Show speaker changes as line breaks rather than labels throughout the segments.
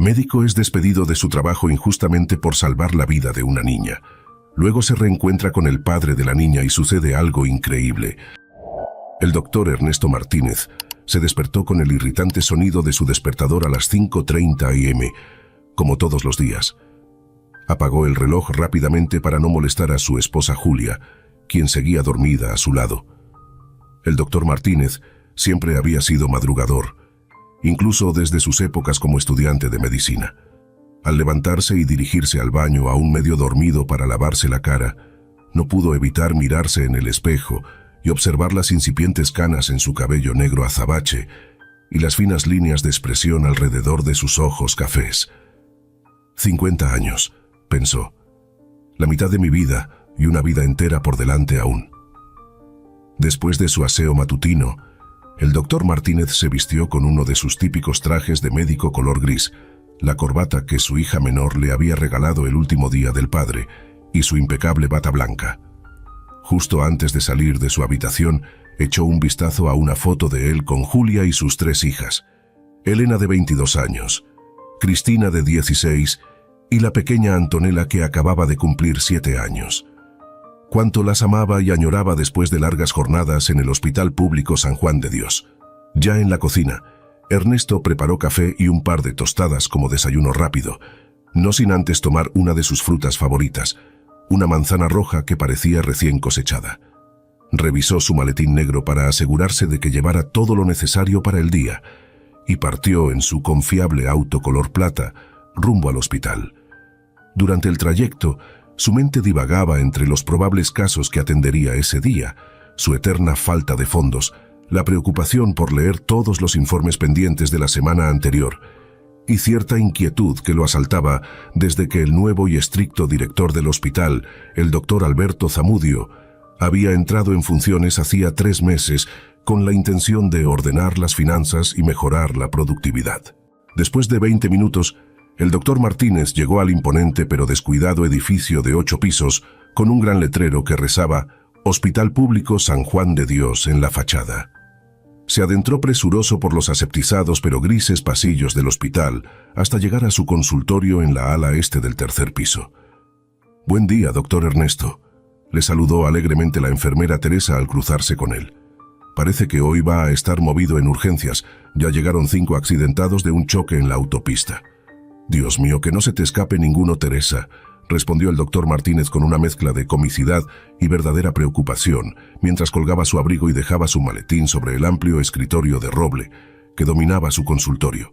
Médico es despedido de su trabajo injustamente por salvar la vida de una niña. Luego se reencuentra con el padre de la niña y sucede algo increíble. El doctor Ernesto Martínez se despertó con el irritante sonido de su despertador a las 5:30 am, como todos los días. Apagó el reloj rápidamente para no molestar a su esposa Julia, quien seguía dormida a su lado. El doctor Martínez siempre había sido madrugador, incluso desde sus épocas como estudiante de medicina. Al levantarse y dirigirse al baño aún medio dormido para lavarse la cara, no pudo evitar mirarse en el espejo y observar las incipientes canas en su cabello negro azabache y las finas líneas de expresión alrededor de sus ojos cafés. 50 años, pensó. La mitad de mi vida y una vida entera por delante aún. Después de su aseo matutino, el doctor Martínez se vistió con uno de sus típicos trajes de médico color gris, la corbata que su hija menor le había regalado el último día del padre y su impecable bata blanca. Justo antes de salir de su habitación, echó un vistazo a una foto de él con Julia y sus 3 hijas, Elena de 22 años, Cristina de 16 y la pequeña Antonella que acababa de cumplir 7 años. Cuánto las amaba y añoraba después de largas jornadas en el Hospital Público San Juan de Dios. Ya en la cocina, Ernesto preparó café y un par de tostadas como desayuno rápido, no sin antes tomar una de sus frutas favoritas, una manzana roja que parecía recién cosechada. Revisó su maletín negro para asegurarse de que llevara todo lo necesario para el día y partió en su confiable auto color plata rumbo al hospital. Durante el trayecto, su mente divagaba entre los probables casos que atendería ese día, su eterna falta de fondos, la preocupación por leer todos los informes pendientes de la semana anterior y cierta inquietud que lo asaltaba desde que el nuevo y estricto director del hospital, el doctor Alberto Zamudio, había entrado en funciones hacía 3 meses con la intención de ordenar las finanzas y mejorar la productividad. Después de 20 minutos, el doctor Martínez llegó al imponente pero descuidado edificio de 8 pisos con un gran letrero que rezaba Hospital Público San Juan de Dios en la fachada. Se adentró presuroso por los aseptizados pero grises pasillos del hospital hasta llegar a su consultorio en la ala este del 3er piso. «Buen día, doctor Ernesto», le saludó alegremente la enfermera Teresa al cruzarse con él. «Parece que hoy va a estar movido en urgencias. Ya llegaron 5 accidentados de un choque en la autopista». «Dios mío, que no se te escape ninguno, Teresa», respondió el doctor Martínez con una mezcla de comicidad y verdadera preocupación, mientras colgaba su abrigo y dejaba su maletín sobre el amplio escritorio de roble que dominaba su consultorio.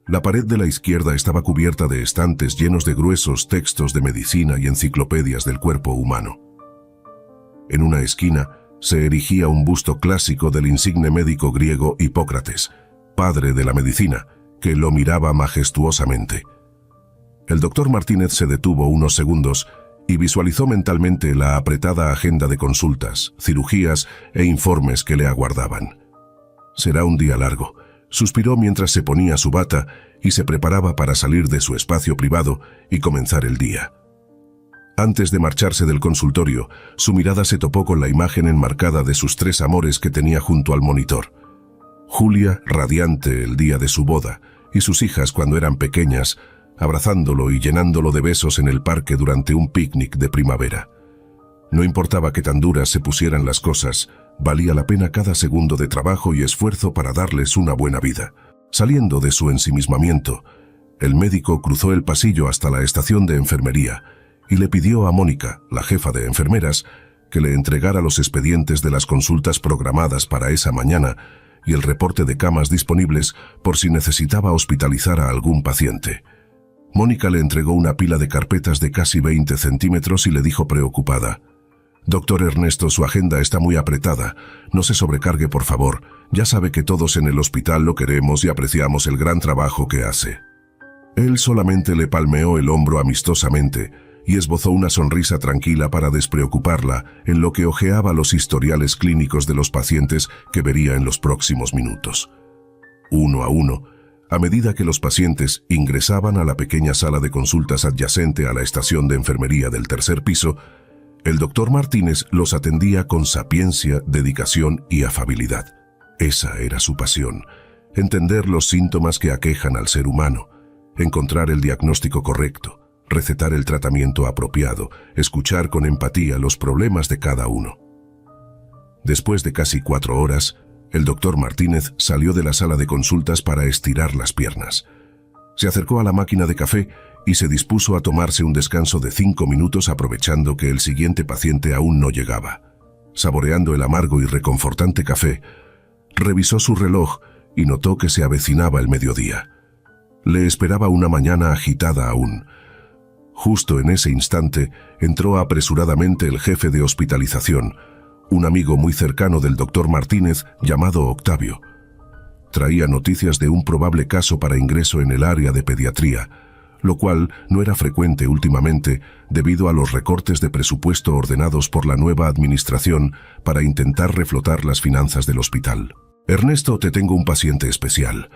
La pared de la izquierda estaba cubierta de estantes llenos de gruesos textos de medicina y enciclopedias del cuerpo humano. En una esquina se erigía un busto clásico del insigne médico griego Hipócrates, padre de la medicina, que lo miraba majestuosamente. El doctor Martínez se detuvo unos segundos y visualizó mentalmente la apretada agenda de consultas, cirugías e informes que le aguardaban. «Será un día largo», suspiró mientras se ponía su bata y se preparaba para salir de su espacio privado y comenzar el día. Antes de marcharse del consultorio, su mirada se topó con la imagen enmarcada de sus 3 amores que tenía junto al monitor. Julia, radiante el día de su boda, y sus hijas cuando eran pequeñas, abrazándolo y llenándolo de besos en el parque durante un picnic de primavera. No importaba que tan duras se pusieran las cosas, valía la pena cada segundo de trabajo y esfuerzo para darles una buena vida. Saliendo de su ensimismamiento, el médico cruzó el pasillo hasta la estación de enfermería y le pidió a Mónica, la jefa de enfermeras, que le entregara los expedientes de las consultas programadas para esa mañana y el reporte de camas disponibles por si necesitaba hospitalizar a algún paciente. Mónica le entregó una pila de carpetas de casi 20 centímetros y le dijo preocupada: «Doctor Ernesto, su agenda está muy apretada. No se sobrecargue, por favor. Ya sabe que todos en el hospital lo queremos y apreciamos el gran trabajo que hace». Él solamente le palmeó el hombro amistosamente y esbozó una sonrisa tranquila para despreocuparla en lo que hojeaba los historiales clínicos de los pacientes que vería en los próximos minutos. Uno a uno, a medida que los pacientes ingresaban a la pequeña sala de consultas adyacente a la estación de enfermería del 3er piso, el doctor Martínez los atendía con sapiencia, dedicación y afabilidad. Esa era su pasión, entender los síntomas que aquejan al ser humano, encontrar el diagnóstico correcto, recetar el tratamiento apropiado, escuchar con empatía los problemas de cada uno. Después de casi 4 horas, el doctor Martínez salió de la sala de consultas para estirar las piernas. Se acercó a la máquina de café y se dispuso a tomarse un descanso de 5 minutos aprovechando que el siguiente paciente aún no llegaba. Saboreando el amargo y reconfortante café, revisó su reloj y notó que se avecinaba el mediodía. Le esperaba una mañana agitada aún. Justo en ese instante entró apresuradamente el jefe de hospitalización, un amigo muy cercano del doctor Martínez llamado Octavio. Traía noticias de un probable caso para ingreso en el área de pediatría, lo cual no era frecuente últimamente debido a los recortes de presupuesto ordenados por la nueva administración para intentar reflotar las finanzas del hospital. Ernesto, te tengo un paciente especial.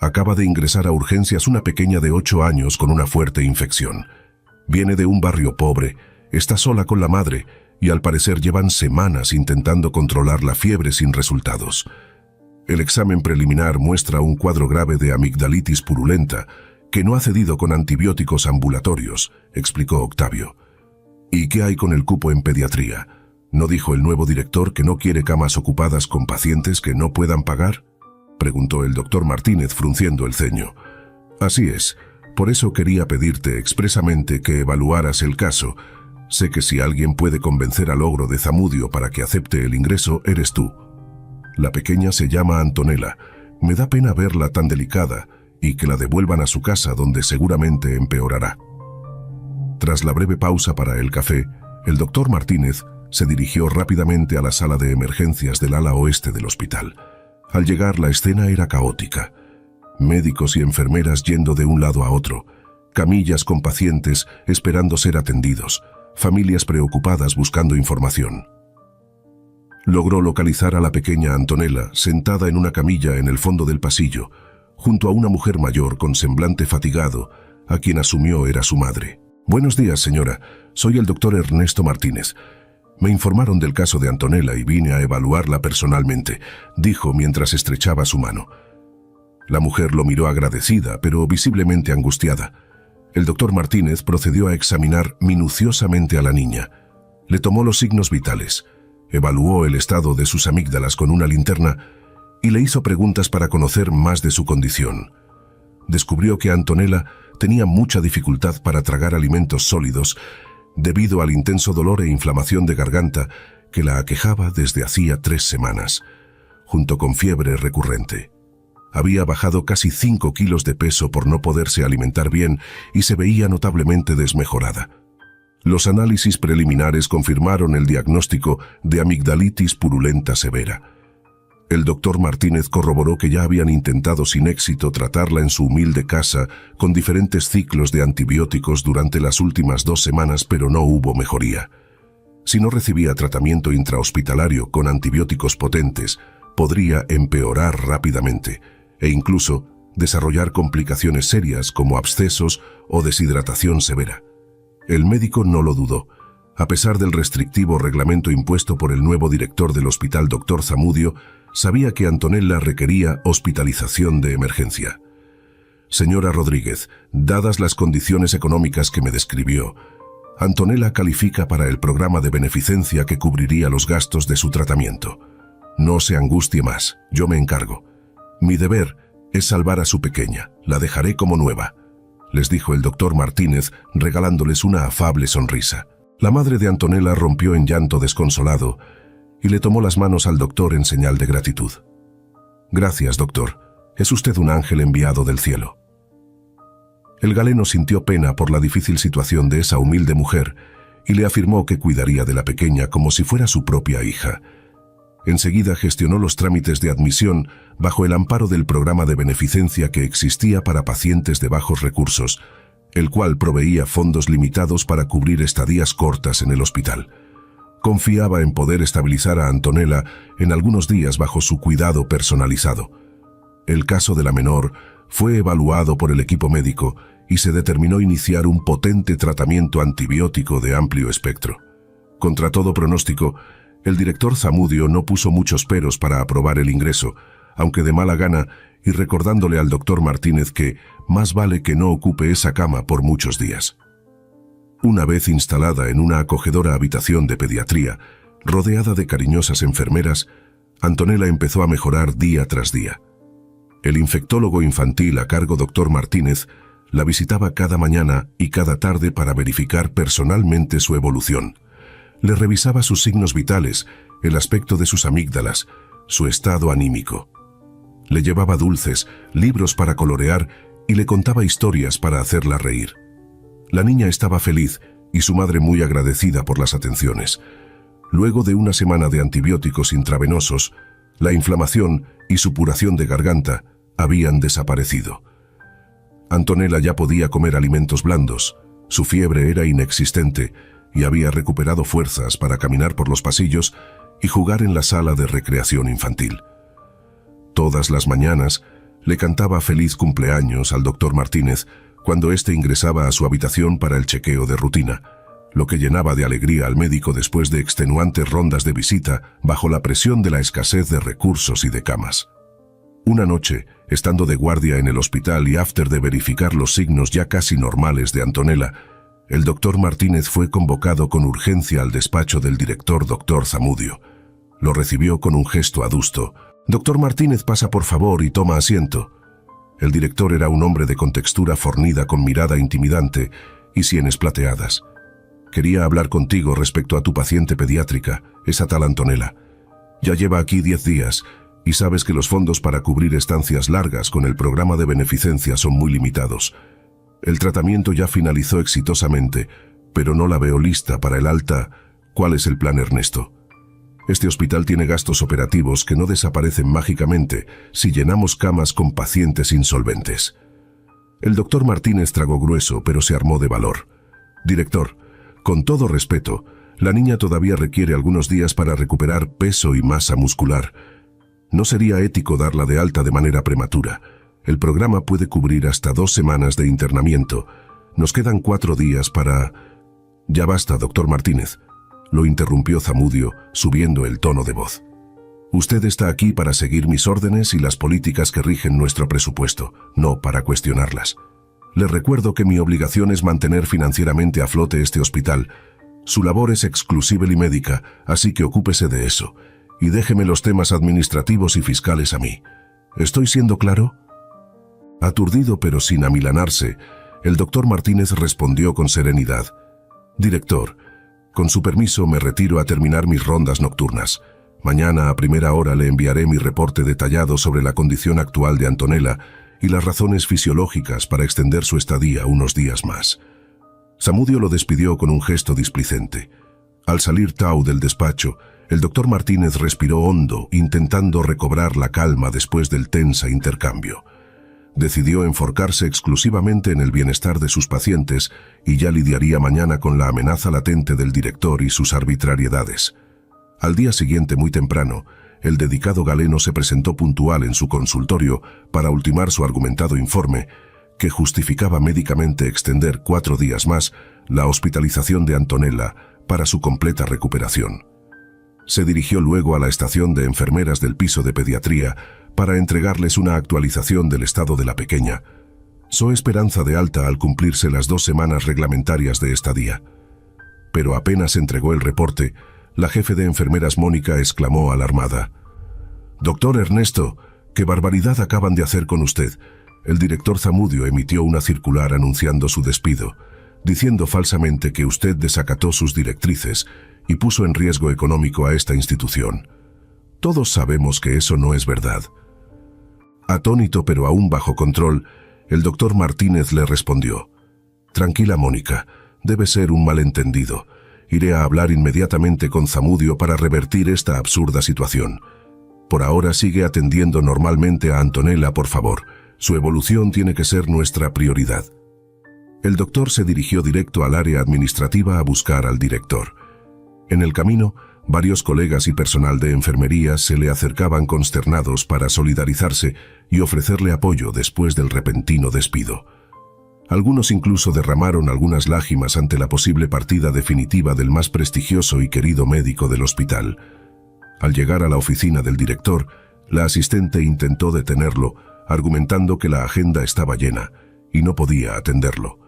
Acaba de ingresar a urgencias una pequeña de 8 años con una fuerte infección. Viene de un barrio pobre, está sola con la madre y al parecer llevan semanas intentando controlar la fiebre sin resultados. El examen preliminar muestra un cuadro grave de amigdalitis purulenta que no ha cedido con antibióticos ambulatorios, explicó Octavio. ¿Y qué hay con el cupo en pediatría? ¿No dijo el nuevo director que no quiere camas ocupadas con pacientes que no puedan pagar?, preguntó el doctor Martínez frunciendo el ceño. Así es, por eso quería pedirte expresamente que evaluaras el caso. Sé que si alguien puede convencer al ogro de Zamudio para que acepte el ingreso, eres tú. La pequeña se llama Antonella. Me da pena verla tan delicada y que la devuelvan a su casa donde seguramente empeorará. Tras la breve pausa para el café, el doctor Martínez se dirigió rápidamente a la sala de emergencias del ala oeste del hospital. Al llegar, la escena era caótica. Médicos y enfermeras yendo de un lado a otro, camillas con pacientes esperando ser atendidos, familias preocupadas buscando información. Logró localizar a la pequeña Antonella sentada en una camilla en el fondo del pasillo, junto a una mujer mayor con semblante fatigado, a quien asumió era su madre. «Buenos días, señora. Soy el doctor Ernesto Martínez. Me informaron del caso de Antonella y vine a evaluarla personalmente», dijo mientras estrechaba su mano. La mujer lo miró agradecida, pero visiblemente angustiada. El doctor Martínez procedió a examinar minuciosamente a la niña. Le tomó los signos vitales, evaluó el estado de sus amígdalas con una linterna y le hizo preguntas para conocer más de su condición. Descubrió que Antonella tenía mucha dificultad para tragar alimentos sólidos debido al intenso dolor e inflamación de garganta que la aquejaba desde hacía 3 semanas, junto con fiebre recurrente. Había bajado casi 5 kilos de peso por no poderse alimentar bien y se veía notablemente desmejorada. Los análisis preliminares confirmaron el diagnóstico de amigdalitis purulenta severa. El doctor Martínez corroboró que ya habían intentado sin éxito tratarla en su humilde casa con diferentes ciclos de antibióticos durante las últimas 2 semanas, pero no hubo mejoría. Si no recibía tratamiento intrahospitalario con antibióticos potentes, podría empeorar rápidamente e incluso desarrollar complicaciones serias como abscesos o deshidratación severa. El médico no lo dudó. A pesar del restrictivo reglamento impuesto por el nuevo director del hospital, doctor Zamudio, sabía que Antonella requería hospitalización de emergencia. «Señora Rodríguez, dadas las condiciones económicas que me describió, Antonella califica para el programa de beneficencia que cubriría los gastos de su tratamiento. No se angustie más, yo me encargo. Mi deber es salvar a su pequeña, la dejaré como nueva», les dijo el doctor Martínez, regalándoles una afable sonrisa. La madre de Antonella rompió en llanto desconsolado y le tomó las manos al doctor en señal de gratitud. «Gracias, doctor. Es usted un ángel enviado del cielo». El galeno sintió pena por la difícil situación de esa humilde mujer y le afirmó que cuidaría de la pequeña como si fuera su propia hija. Enseguida gestionó los trámites de admisión bajo el amparo del programa de beneficencia que existía para pacientes de bajos recursos, el cual proveía fondos limitados para cubrir estadías cortas en el hospital. Confiaba en poder estabilizar a Antonella en algunos días bajo su cuidado personalizado. El caso de la menor fue evaluado por el equipo médico y se determinó iniciar un potente tratamiento antibiótico de amplio espectro. Contra todo pronóstico, el director Zamudio no puso muchos peros para aprobar el ingreso, aunque de mala gana y recordándole al doctor Martínez que más vale que no ocupe esa cama por muchos días. Una vez instalada en una acogedora habitación de pediatría, rodeada de cariñosas enfermeras, Antonella empezó a mejorar día tras día. El infectólogo infantil a cargo doctor Martínez la visitaba cada mañana y cada tarde para verificar personalmente su evolución. Le revisaba sus signos vitales, el aspecto de sus amígdalas, su estado anímico. Le llevaba dulces, libros para colorear y le contaba historias para hacerla reír. La niña estaba feliz y su madre muy agradecida por las atenciones. Luego de una semana de antibióticos intravenosos, la inflamación y supuración de garganta habían desaparecido. Antonella ya podía comer alimentos blandos, su fiebre era inexistente y había recuperado fuerzas para caminar por los pasillos y jugar en la sala de recreación infantil. Todas las mañanas le cantaba feliz cumpleaños al doctor Martínez cuando éste ingresaba a su habitación para el chequeo de rutina, lo que llenaba de alegría al médico después de extenuantes rondas de visita bajo la presión de la escasez de recursos y de camas. Una noche, estando de guardia en el hospital y after de verificar los signos ya casi normales de Antonella, el doctor Martínez fue convocado con urgencia al despacho del director doctor Zamudio. Lo recibió con un gesto adusto. «Doctor Martínez, pasa por favor y toma asiento». El director era un hombre de contextura fornida con mirada intimidante y sienes plateadas. «Quería hablar contigo respecto a tu paciente pediátrica, esa tal Antonella. Ya lleva aquí 10 días y sabes que los fondos para cubrir estancias largas con el programa de beneficencia son muy limitados. El tratamiento ya finalizó exitosamente, pero no la veo lista para el alta. ¿Cuál es el plan, Ernesto? Este hospital tiene gastos operativos que no desaparecen mágicamente si llenamos camas con pacientes insolventes». El doctor Martínez tragó grueso, pero se armó de valor. «Director, con todo respeto, la niña todavía requiere algunos días para recuperar peso y masa muscular. No sería ético darla de alta de manera prematura. El programa puede cubrir hasta 2 semanas de internamiento. Nos quedan 4 días para...» «Ya basta, doctor Martínez», lo interrumpió Zamudio, subiendo el tono de voz. «Usted está aquí para seguir mis órdenes y las políticas que rigen nuestro presupuesto, no para cuestionarlas. Le recuerdo que mi obligación es mantener financieramente a flote este hospital. Su labor es exclusiva y médica, así que ocúpese de eso, y déjeme los temas administrativos y fiscales a mí. ¿Estoy siendo claro?» Aturdido pero sin amilanarse, el doctor Martínez respondió con serenidad. «Director, con su permiso me retiro a terminar mis rondas nocturnas. Mañana a primera hora le enviaré mi reporte detallado sobre la condición actual de Antonella y las razones fisiológicas para extender su estadía unos días más». Zamudio lo despidió con un gesto displicente. Al salir Tau del despacho, el doctor Martínez respiró hondo, intentando recobrar la calma después del tensa intercambio. Decidió enfocarse exclusivamente en el bienestar de sus pacientes y ya lidiaría mañana con la amenaza latente del director y sus arbitrariedades. Al día siguiente, muy temprano, el dedicado galeno se presentó puntual en su consultorio para ultimar su argumentado informe, que justificaba médicamente extender 4 días más la hospitalización de Antonella para su completa recuperación. Se dirigió luego a la estación de enfermeras del piso de pediatría para entregarles una actualización del estado de la pequeña. So esperanza de alta al cumplirse las 2 semanas reglamentarias de estadía. Pero apenas entregó el reporte, la jefe de enfermeras Mónica exclamó alarmada: «Doctor Ernesto, ¿qué barbaridad acaban de hacer con usted?». El director Zamudio emitió una circular anunciando su despido, diciendo falsamente que usted desacató sus directrices y puso en riesgo económico a esta institución. Todos sabemos que eso no es verdad. Atónito pero aún bajo control, el doctor Martínez le respondió: «Tranquila, Mónica, debe ser un malentendido. Iré a hablar inmediatamente con Zamudio para revertir esta absurda situación. Por ahora sigue atendiendo normalmente a Antonella, por favor. Su evolución tiene que ser nuestra prioridad». El doctor se dirigió directo al área administrativa a buscar al director. En el camino, varios colegas y personal de enfermería se le acercaban consternados para solidarizarse y ofrecerle apoyo después del repentino despido. Algunos incluso derramaron algunas lágrimas ante la posible partida definitiva del más prestigioso y querido médico del hospital. Al llegar a la oficina del director, la asistente intentó detenerlo, argumentando que la agenda estaba llena y no podía atenderlo.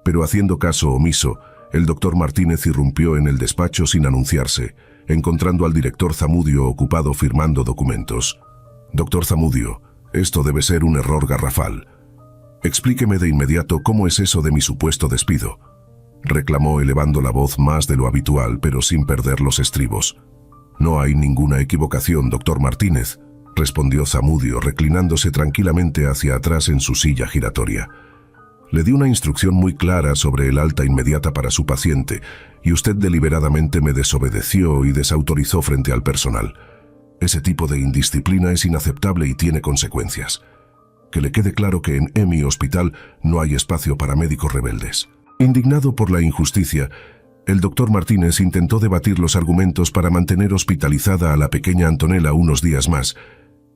Pero haciendo caso omiso, el doctor Martínez irrumpió en el despacho sin anunciarse, encontrando al director Zamudio ocupado firmando documentos. «Doctor Zamudio, esto debe ser un error garrafal. Explíqueme de inmediato cómo es eso de mi supuesto despido», reclamó elevando la voz más de lo habitual, pero sin perder los estribos. «No hay ninguna equivocación, doctor Martínez», respondió Zamudio, reclinándose tranquilamente hacia atrás en su silla giratoria. «Le di una instrucción muy clara sobre el alta inmediata para su paciente, y usted deliberadamente me desobedeció y desautorizó frente al personal. Ese tipo de indisciplina es inaceptable y tiene consecuencias. Que le quede claro que en mi hospital no hay espacio para médicos rebeldes». Indignado por la injusticia, el doctor Martínez intentó debatir los argumentos para mantener hospitalizada a la pequeña Antonella unos días más,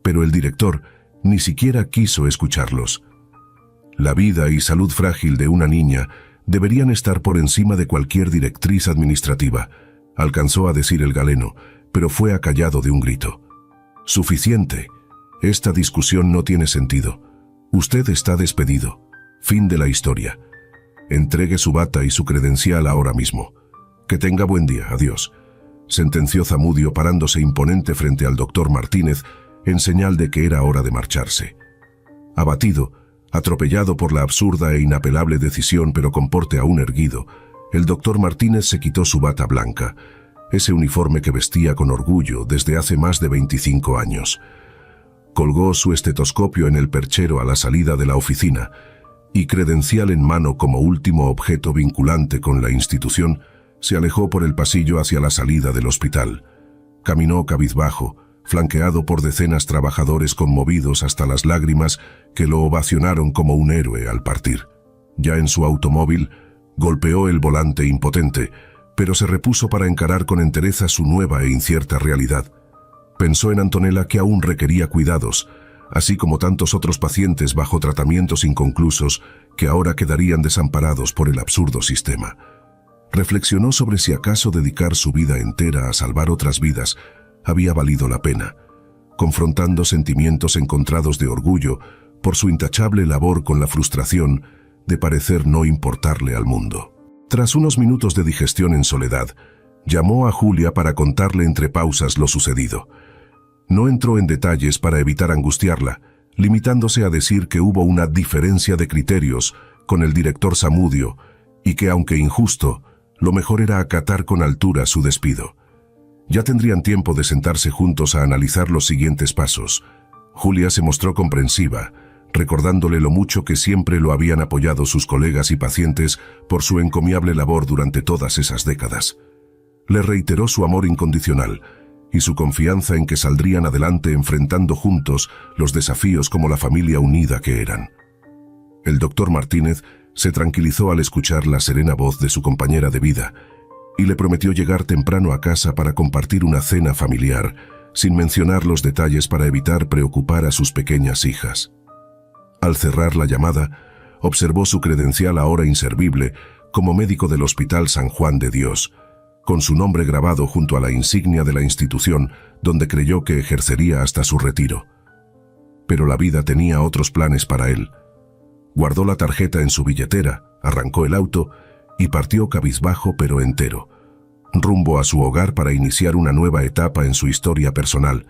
pero el director ni siquiera quiso escucharlos. La vida y salud frágil de una niña deberían estar por encima de cualquier directriz administrativa, alcanzó a decir el galeno, pero fue acallado de un grito. «Suficiente. Esta discusión no tiene sentido. Usted está despedido. Fin de la historia. Entregue su bata y su credencial ahora mismo. Que tenga buen día. Adiós», sentenció Zamudio parándose imponente frente al doctor Martínez en señal de que era hora de marcharse. Abatido, atropellado por la absurda e inapelable decisión pero con porte aún erguido, el doctor Martínez se quitó su bata blanca, ese uniforme que vestía con orgullo desde hace más de 25 años. Colgó su estetoscopio en el perchero a la salida de la oficina y, credencial en mano como último objeto vinculante con la institución, se alejó por el pasillo hacia la salida del hospital. Caminó cabizbajo, flanqueado por decenas trabajadores conmovidos hasta las lágrimas que lo ovacionaron como un héroe al partir. Ya en su automóvil, golpeó el volante impotente, pero se repuso para encarar con entereza su nueva e incierta realidad. Pensó en Antonella, que aún requería cuidados, así como tantos otros pacientes bajo tratamientos inconclusos que ahora quedarían desamparados por el absurdo sistema. Reflexionó sobre si acaso dedicar su vida entera a salvar otras vidas había valido la pena, confrontando sentimientos encontrados de orgullo por su intachable labor con la frustración de parecer no importarle al mundo. Tras unos minutos de digestión en soledad, llamó a Julia para contarle entre pausas lo sucedido. No entró en detalles para evitar angustiarla, limitándose a decir que hubo una diferencia de criterios con el director Zamudio y que, aunque injusto, lo mejor era acatar con altura su despido. Ya tendrían tiempo de sentarse juntos a analizar los siguientes pasos. Julia se mostró comprensiva, recordándole lo mucho que siempre lo habían apoyado sus colegas y pacientes por su encomiable labor durante todas esas décadas. Le reiteró su amor incondicional y su confianza en que saldrían adelante enfrentando juntos los desafíos como la familia unida que eran. El doctor Martínez se tranquilizó al escuchar la serena voz de su compañera de vida y le prometió llegar temprano a casa para compartir una cena familiar, sin mencionar los detalles para evitar preocupar a sus pequeñas hijas. Al cerrar la llamada, observó su credencial ahora inservible como médico del Hospital San Juan de Dios, con su nombre grabado junto a la insignia de la institución donde creyó que ejercería hasta su retiro. Pero la vida tenía otros planes para él. Guardó la tarjeta en su billetera, arrancó el auto y partió cabizbajo pero entero, rumbo a su hogar para iniciar una nueva etapa en su historia personal,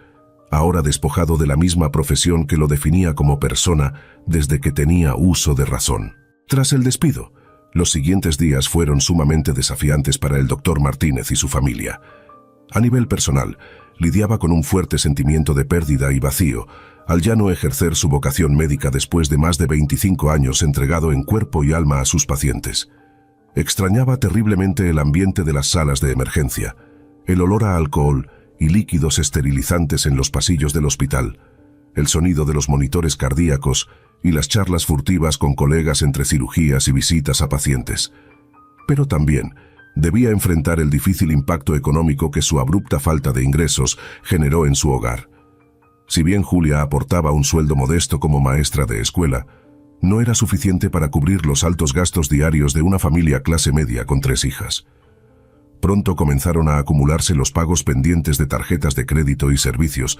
ahora despojado de la misma profesión que lo definía como persona desde que tenía uso de razón. Tras el despido, los siguientes días fueron sumamente desafiantes para el doctor Martínez y su familia. A nivel personal, lidiaba con un fuerte sentimiento de pérdida y vacío, al ya no ejercer su vocación médica después de más de 25 años entregado en cuerpo y alma a sus pacientes. Extrañaba terriblemente el ambiente de las salas de emergencia, el olor a alcohol y líquidos esterilizantes en los pasillos del hospital, el sonido de los monitores cardíacos y las charlas furtivas con colegas entre cirugías y visitas a pacientes. Pero también debía enfrentar el difícil impacto económico que su abrupta falta de ingresos generó en su hogar. Si bien Julia aportaba un sueldo modesto como maestra de escuela, no era suficiente para cubrir los altos gastos diarios de una familia clase media con 3 hijas. Pronto comenzaron a acumularse los pagos pendientes de tarjetas de crédito y servicios,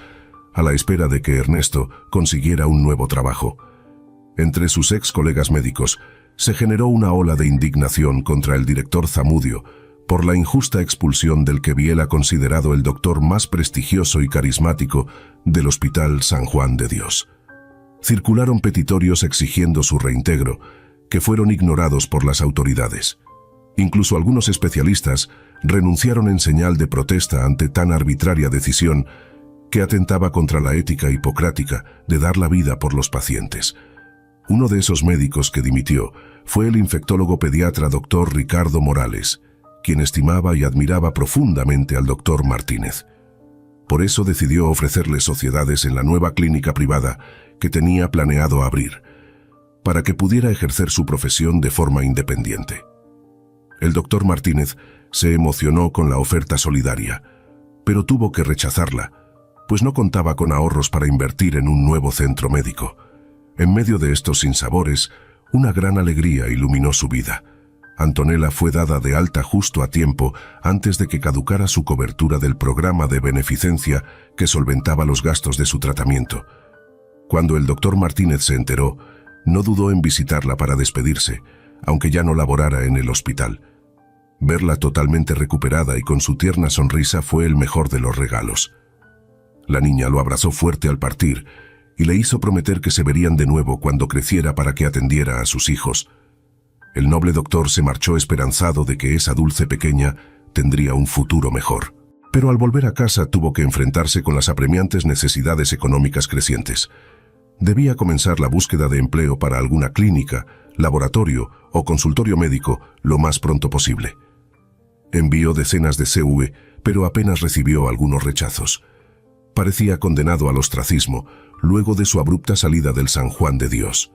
a la espera de que Ernesto consiguiera un nuevo trabajo. Entre sus ex colegas médicos se generó una ola de indignación contra el director Zamudio por la injusta expulsión del que Biela considerado el doctor más prestigioso y carismático del Hospital San Juan de Dios. Circularon petitorios exigiendo su reintegro, que fueron ignorados por las autoridades. Incluso algunos especialistas renunciaron en señal de protesta ante tan arbitraria decisión que atentaba contra la ética hipocrática de dar la vida por los pacientes. Uno de esos médicos que dimitió fue el infectólogo pediatra Dr. Ricardo Morales, quien estimaba y admiraba profundamente al Dr. Martínez. Por eso decidió ofrecerle sociedades en la nueva clínica privada que tenía planeado abrir, para que pudiera ejercer su profesión de forma independiente. El Dr. Martínez se emocionó con la oferta solidaria, pero tuvo que rechazarla, pues no contaba con ahorros para invertir en un nuevo centro médico. En medio de estos sinsabores, una gran alegría iluminó su vida. Antonella fue dada de alta justo a tiempo antes de que caducara su cobertura del programa de beneficencia que solventaba los gastos de su tratamiento. Cuando el Dr. Martínez se enteró, no dudó en visitarla para despedirse, aunque ya no laborara en el hospital. Verla totalmente recuperada y con su tierna sonrisa fue el mejor de los regalos. La niña lo abrazó fuerte al partir y le hizo prometer que se verían de nuevo cuando creciera para que atendiera a sus hijos. El noble doctor se marchó esperanzado de que esa dulce pequeña tendría un futuro mejor. Pero al volver a casa tuvo que enfrentarse con las apremiantes necesidades económicas crecientes. Debía comenzar la búsqueda de empleo para alguna clínica, laboratorio o consultorio médico lo más pronto posible. Envió decenas de CV, pero apenas recibió algunos rechazos. Parecía condenado al ostracismo luego de su abrupta salida del San Juan de Dios.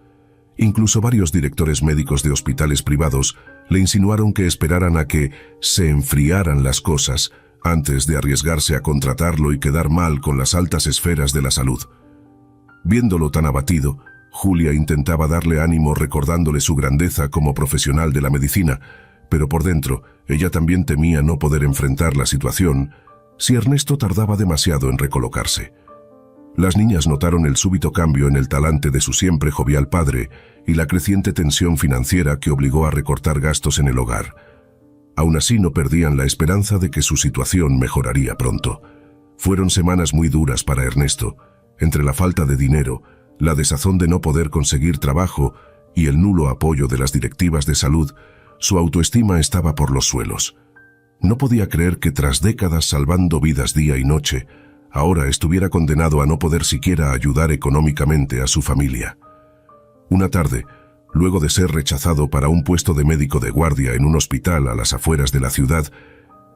Incluso varios directores médicos de hospitales privados le insinuaron que esperaran a que se enfriaran las cosas antes de arriesgarse a contratarlo y quedar mal con las altas esferas de la salud. Viéndolo tan abatido, Julia intentaba darle ánimo recordándole su grandeza como profesional de la medicina, pero por dentro ella también temía no poder enfrentar la situación si Ernesto tardaba demasiado en recolocarse. Las niñas notaron el súbito cambio en el talante de su siempre jovial padre y la creciente tensión financiera que obligó a recortar gastos en el hogar. Aún así no perdían la esperanza de que su situación mejoraría pronto. Fueron semanas muy duras para Ernesto, entre la falta de dinero, la desazón de no poder conseguir trabajo y el nulo apoyo de las directivas de salud. Su autoestima estaba por los suelos. No podía creer que tras décadas salvando vidas día y noche, ahora estuviera condenado a no poder siquiera ayudar económicamente a su familia. Una tarde, luego de ser rechazado para un puesto de médico de guardia en un hospital a las afueras de la ciudad,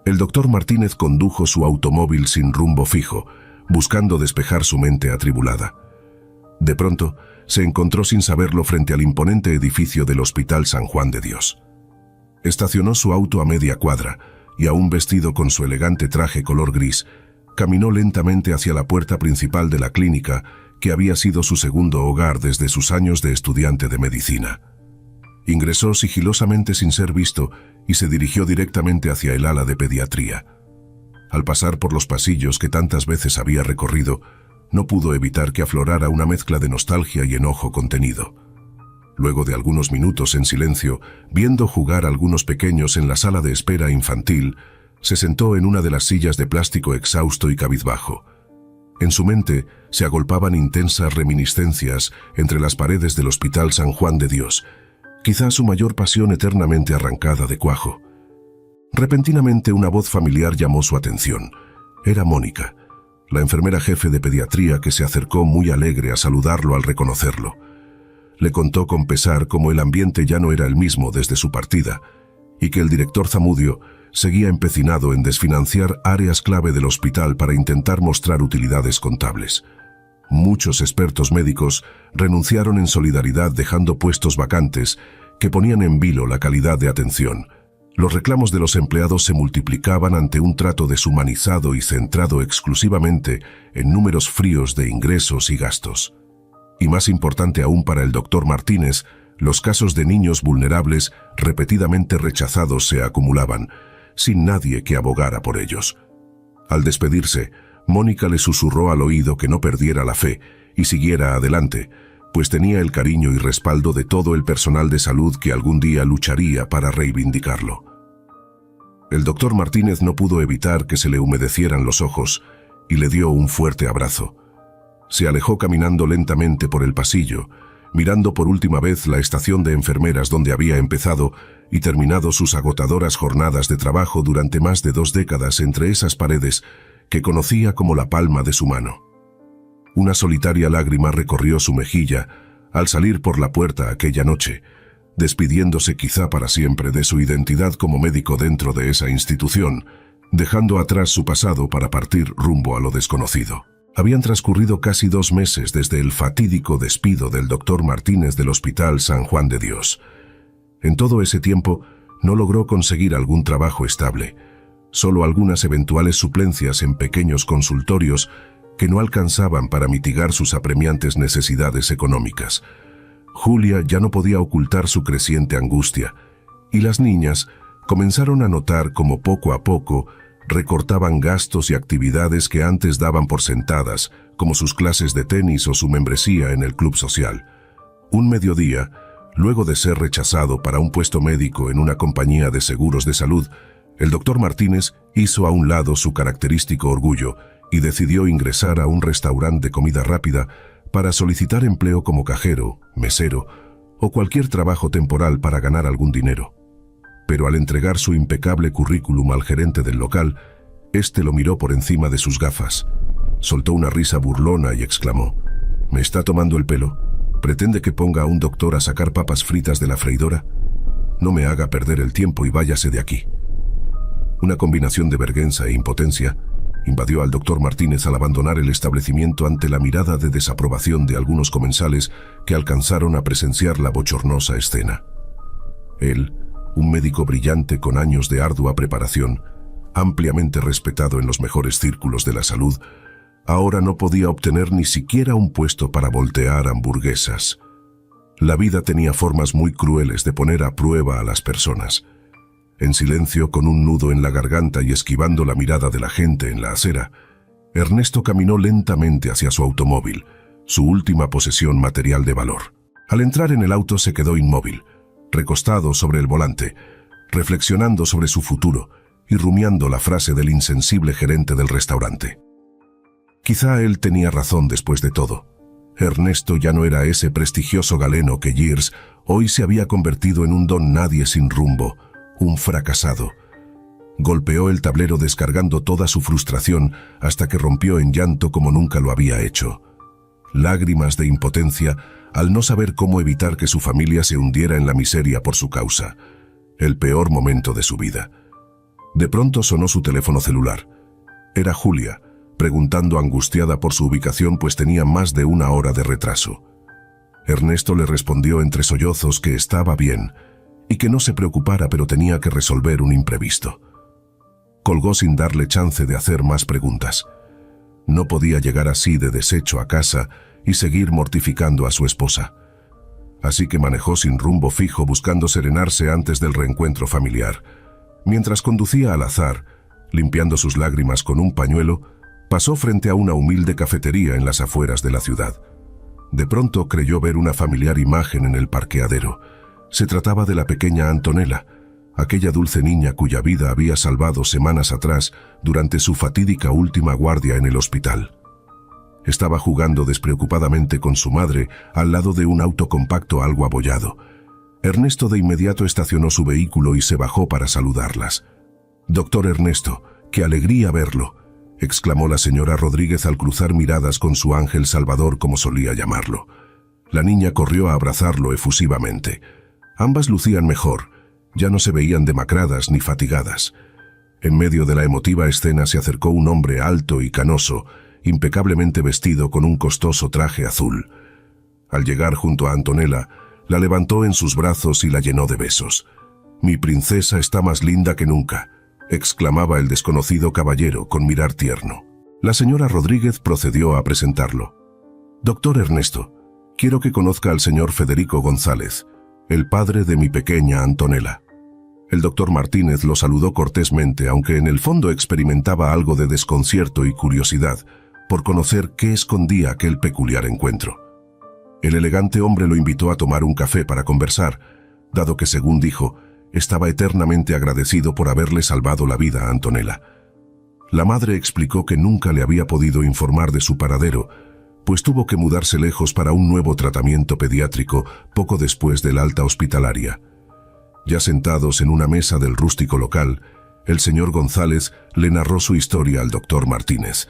el doctor Martínez condujo su automóvil sin rumbo fijo, buscando despejar su mente atribulada. De pronto, se encontró sin saberlo frente al imponente edificio del Hospital San Juan de Dios. Estacionó su auto a media cuadra y, aún vestido con su elegante traje color gris, caminó lentamente hacia la puerta principal de la clínica que había sido su segundo hogar desde sus años de estudiante de medicina. Ingresó sigilosamente sin ser visto y se dirigió directamente hacia el ala de pediatría. Al pasar por los pasillos que tantas veces había recorrido, no pudo evitar que aflorara una mezcla de nostalgia y enojo contenido. Luego de algunos minutos en silencio, viendo jugar a algunos pequeños en la sala de espera infantil, se sentó en una de las sillas de plástico exhausto y cabizbajo. En su mente se agolpaban intensas reminiscencias entre las paredes del Hospital San Juan de Dios, quizá su mayor pasión eternamente arrancada de cuajo. Repentinamente una voz familiar llamó su atención. Era Mónica, la enfermera jefe de pediatría, que se acercó muy alegre a saludarlo al reconocerlo. Le contó con pesar cómo el ambiente ya no era el mismo desde su partida y que el director Zamudio seguía empecinado en desfinanciar áreas clave del hospital para intentar mostrar utilidades contables. Muchos expertos médicos renunciaron en solidaridad, dejando puestos vacantes que ponían en vilo la calidad de atención. Los reclamos de los empleados se multiplicaban ante un trato deshumanizado y centrado exclusivamente en números fríos de ingresos y gastos. Y más importante aún para el doctor Martínez, los casos de niños vulnerables repetidamente rechazados se acumulaban, sin nadie que abogara por ellos. Al despedirse, Mónica le susurró al oído que no perdiera la fe y siguiera adelante, pues tenía el cariño y respaldo de todo el personal de salud que algún día lucharía para reivindicarlo. El doctor Martínez no pudo evitar que se le humedecieran los ojos y le dio un fuerte abrazo. Se alejó caminando lentamente por el pasillo, mirando por última vez la estación de enfermeras donde había empezado y terminado sus agotadoras jornadas de trabajo durante más de 2 décadas entre esas paredes que conocía como la palma de su mano. Una solitaria lágrima recorrió su mejilla al salir por la puerta aquella noche, despidiéndose quizá para siempre de su identidad como médico dentro de esa institución, dejando atrás su pasado para partir rumbo a lo desconocido. Habían transcurrido casi 2 meses desde el fatídico despido del doctor Martínez del Hospital San Juan de Dios. En todo ese tiempo no logró conseguir algún trabajo estable, solo algunas eventuales suplencias en pequeños consultorios que no alcanzaban para mitigar sus apremiantes necesidades económicas. Julia ya no podía ocultar su creciente angustia, y las niñas comenzaron a notar cómo poco a poco recortaban gastos y actividades que antes daban por sentadas, como sus clases de tenis o su membresía en el club social. Un mediodía, luego de ser rechazado para un puesto médico en una compañía de seguros de salud, el doctor Martínez hizo a un lado su característico orgullo y decidió ingresar a un restaurante de comida rápida para solicitar empleo como cajero, mesero o cualquier trabajo temporal para ganar algún dinero. Pero al entregar su impecable currículum al gerente del local, este lo miró por encima de sus gafas, soltó una risa burlona y exclamó: «¿Me está tomando el pelo? ¿Pretende que ponga a un doctor a sacar papas fritas de la freidora? No me haga perder el tiempo y váyase de aquí». Una combinación de vergüenza e impotencia invadió al doctor Martínez al abandonar el establecimiento ante la mirada de desaprobación de algunos comensales que alcanzaron a presenciar la bochornosa escena. Él, un médico brillante con años de ardua preparación, ampliamente respetado en los mejores círculos de la salud, ahora no podía obtener ni siquiera un puesto para voltear hamburguesas. La vida tenía formas muy crueles de poner a prueba a las personas. En silencio, con un nudo en la garganta y esquivando la mirada de la gente en la acera, Ernesto caminó lentamente hacia su automóvil, su última posesión material de valor. Al entrar en el auto se quedó inmóvil, recostado sobre el volante, reflexionando sobre su futuro y rumiando la frase del insensible gerente del restaurante. Quizá él tenía razón después de todo. Ernesto ya no era ese prestigioso galeno que Years hoy se había convertido en un don nadie sin rumbo, un fracasado. Golpeó el tablero descargando toda su frustración hasta que rompió en llanto como nunca lo había hecho. Lágrimas de impotencia al no saber cómo evitar que su familia se hundiera en la miseria por su causa. El peor momento de su vida. De pronto sonó su teléfono celular. Era Julia, preguntando angustiada por su ubicación pues tenía más de 1 hora de retraso. Ernesto le respondió entre sollozos que estaba bien y que no se preocupara, pero tenía que resolver un imprevisto. Colgó sin darle chance de hacer más preguntas. No podía llegar así de deshecho a casa y seguir mortificando a su esposa. Así que manejó sin rumbo fijo buscando serenarse antes del reencuentro familiar. Mientras conducía al azar, limpiando sus lágrimas con un pañuelo, pasó frente a una humilde cafetería en las afueras de la ciudad. De pronto creyó ver una familiar imagen en el parqueadero. Se trataba de la pequeña Antonella, aquella dulce niña cuya vida había salvado semanas atrás durante su fatídica última guardia en el hospital. Estaba jugando despreocupadamente con su madre al lado de un auto compacto algo abollado. Ernesto de inmediato estacionó su vehículo y se bajó para saludarlas. «Doctor Ernesto, qué alegría verlo», exclamó la señora Rodríguez al cruzar miradas con su ángel salvador como solía llamarlo. La niña corrió a abrazarlo efusivamente. Ambas lucían mejor, ya no se veían demacradas ni fatigadas. En medio de la emotiva escena se acercó un hombre alto y canoso, impecablemente vestido con un costoso traje azul. Al llegar junto a Antonella, la levantó en sus brazos y la llenó de besos. «Mi princesa está más linda que nunca», exclamaba el desconocido caballero con mirar tierno. La señora Rodríguez procedió a presentarlo. «Doctor Ernesto, quiero que conozca al señor Federico González, el padre de mi pequeña Antonella». El doctor Martínez lo saludó cortésmente, aunque en el fondo experimentaba algo de desconcierto y curiosidad por conocer qué escondía aquel peculiar encuentro. El elegante hombre lo invitó a tomar un café para conversar, dado que, según dijo, estaba eternamente agradecido por haberle salvado la vida a Antonella. La madre explicó que nunca le había podido informar de su paradero, pues tuvo que mudarse lejos para un nuevo tratamiento pediátrico poco después del alta hospitalaria. Ya sentados en una mesa del rústico local, el señor González le narró su historia al doctor Martínez.